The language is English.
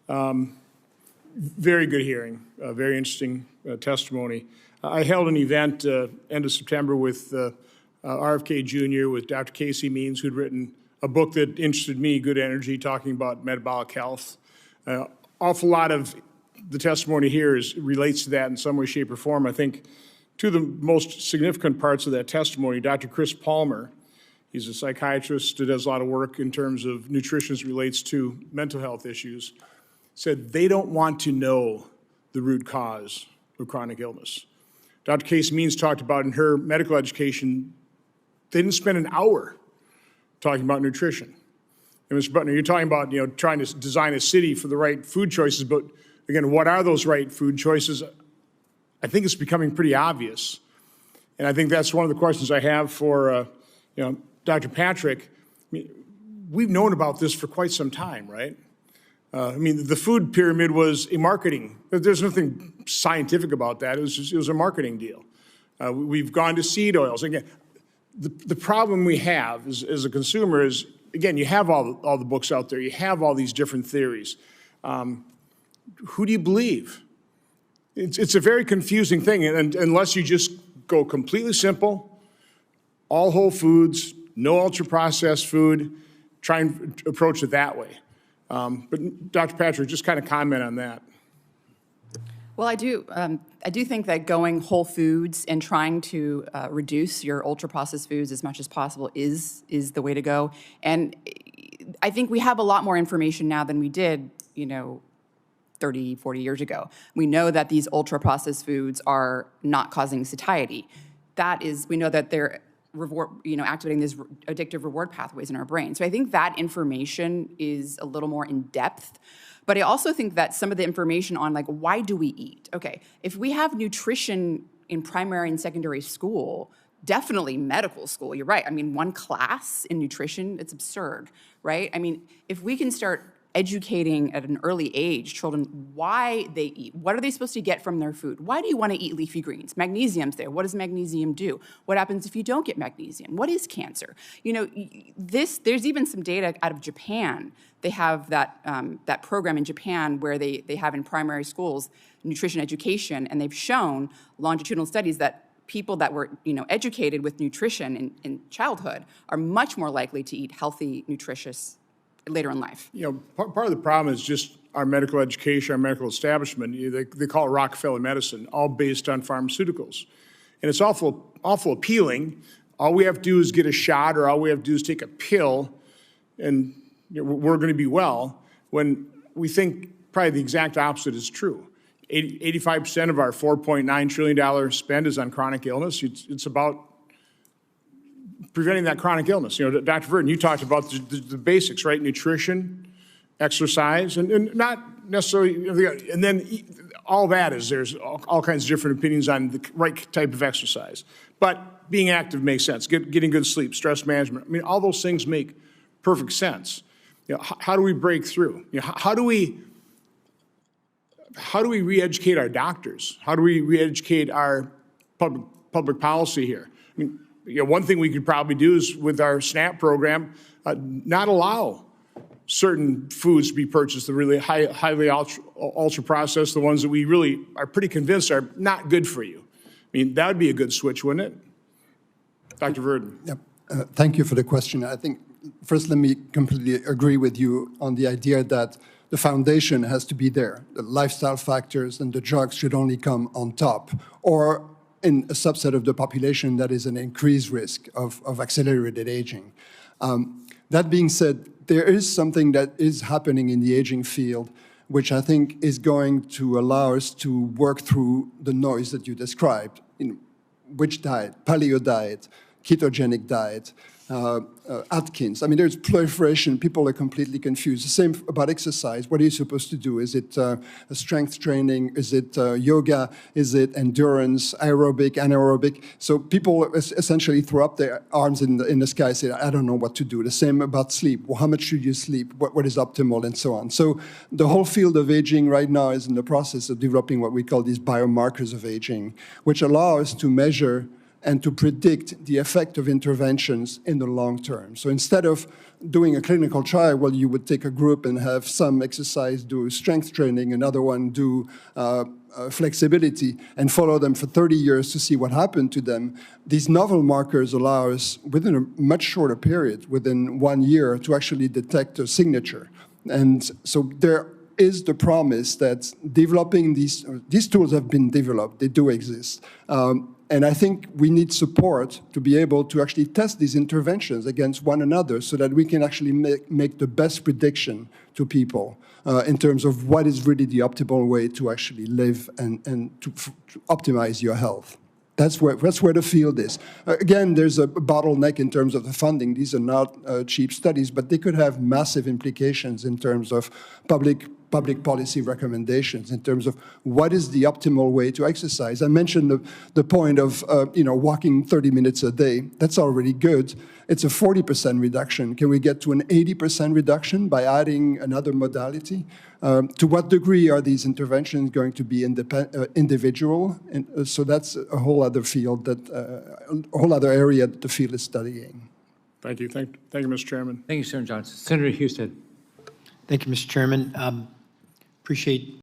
Very good hearing, very interesting testimony. I held an event end of September with RFK Jr., with Dr. Casey Means, who'd written a book that interested me, Good Energy, talking about metabolic health. Awful lot of the testimony here relates to that in some way, shape, or form. I think two of the most significant parts of that testimony, Dr. Chris Palmer, he's a psychiatrist that does a lot of work in terms of nutrition as relates to mental health issues, said they don't want to know the root cause of chronic illness. Dr. Casey Means talked about in her medical education, they didn't spend an hour talking about nutrition. And Mr. Butner, you're talking about, trying to design a city for the right food choices, but again, what are those right food choices? I think it's becoming pretty obvious. And I think that's one of the questions I have for, Dr. Patrick. We've known about this for quite some time, right? The food pyramid was a marketing. There's nothing scientific about that. It was a marketing deal. We've gone to seed oils. Again, the problem we have as a consumer is, again, you have all the books out there. You have all these different theories. Who do you believe? It's a very confusing thing, and unless you just go completely simple, all whole foods, no ultra-processed food, try and approach it that way. But Dr. Patrick, just kind of comment on that. Well, I do think that going whole foods and trying to reduce your ultra-processed foods as much as possible is the way to go. And I think we have a lot more information now than we did, 30, 40 years ago. We know that these ultra-processed foods are not causing satiety. We know that they're activating these addictive reward pathways in our brain. So I think that information is a little more in depth. But I also think that some of the information on why do we eat? Okay, if we have nutrition in primary and secondary school, definitely medical school, you're right. One class in nutrition, it's absurd, right? If we can start educating at an early age children why they eat, what are they supposed to get from their food? Why do you want to eat leafy greens? Magnesium's there. What does magnesium do? What happens if you don't get magnesium? What is cancer? There's even some data out of Japan. They have that program in Japan where they have in primary schools nutrition education, and they've shown longitudinal studies that people that were educated with nutrition in childhood are much more likely to eat healthy, nutritious later in life. Part of the problem is just our medical education, our medical establishment. They call it Rockefeller medicine, all based on pharmaceuticals. And it's awful appealing. All we have to do is get a shot, or all we have to do is take a pill, and we're going to be well, when we think probably the exact opposite is true. 85% of our $4.9 trillion spend is on chronic illness. It's about preventing that chronic illness. Dr. Verdon, you talked about the basics, right? Nutrition, exercise, and not necessarily, and then all that is, there's all kinds of different opinions on the right type of exercise. But being active makes sense. Getting good sleep, stress management. All those things make perfect sense. How do we break through? How do we re-educate our doctors? How do we re-educate our public policy here? One thing we could probably do is, with our SNAP program, not allow certain foods to be purchased, the really highly ultra-processed, the ones that we really are pretty convinced are not good for you. That would be a good switch, wouldn't it? Dr. Verdon. Yep. Thank you for the question. I think, first, let me completely agree with you on the idea that the foundation has to be there. The lifestyle factors and the drugs should only come on top, or in a subset of the population that is an increased risk of accelerated aging. That being said, there is something that is happening in the aging field, which I think is going to allow us to work through the noise that you described. Which diet? Paleo diet, ketogenic diet, Atkins. There's proliferation. People are completely confused. The same about exercise. What are you supposed to do? Is it strength training? Is it yoga? Is it endurance, aerobic, anaerobic? So people essentially throw up their arms in the sky and say, I don't know what to do. The same about sleep. Well, how much should you sleep? What is optimal, and so on. So the whole field of aging right now is in the process of developing what we call these biomarkers of aging, which allow us to measure and to predict the effect of interventions in the long term. So instead of doing a clinical trial, well, you would take a group and have some exercise do strength training, another one do flexibility, and follow them for 30 years to see what happened to them. These novel markers allow us, within a much shorter period, within 1 year, to actually detect a signature. And so there is the promise that developing these tools have been developed, they do exist. And I think we need support to be able to actually test these interventions against one another so that we can actually make the best prediction to people in terms of what is really the optimal way to actually live and to optimize your health. That's where the field is. Again, there's a bottleneck in terms of the funding. These are not cheap studies, but they could have massive implications in terms of public policy recommendations, in terms of what is the optimal way to exercise. I mentioned the point of walking 30 minutes a day. That's already good. It's a 40% reduction. Can we get to an 80% reduction by adding another modality? To what degree are these interventions going to be individual? And so that's a whole other field, a whole other area that the field is studying. Thank you. Thank you, Mr. Chairman. Thank you, Senator Johnson. Senator Husted. Thank you, Mr. Chairman. Appreciate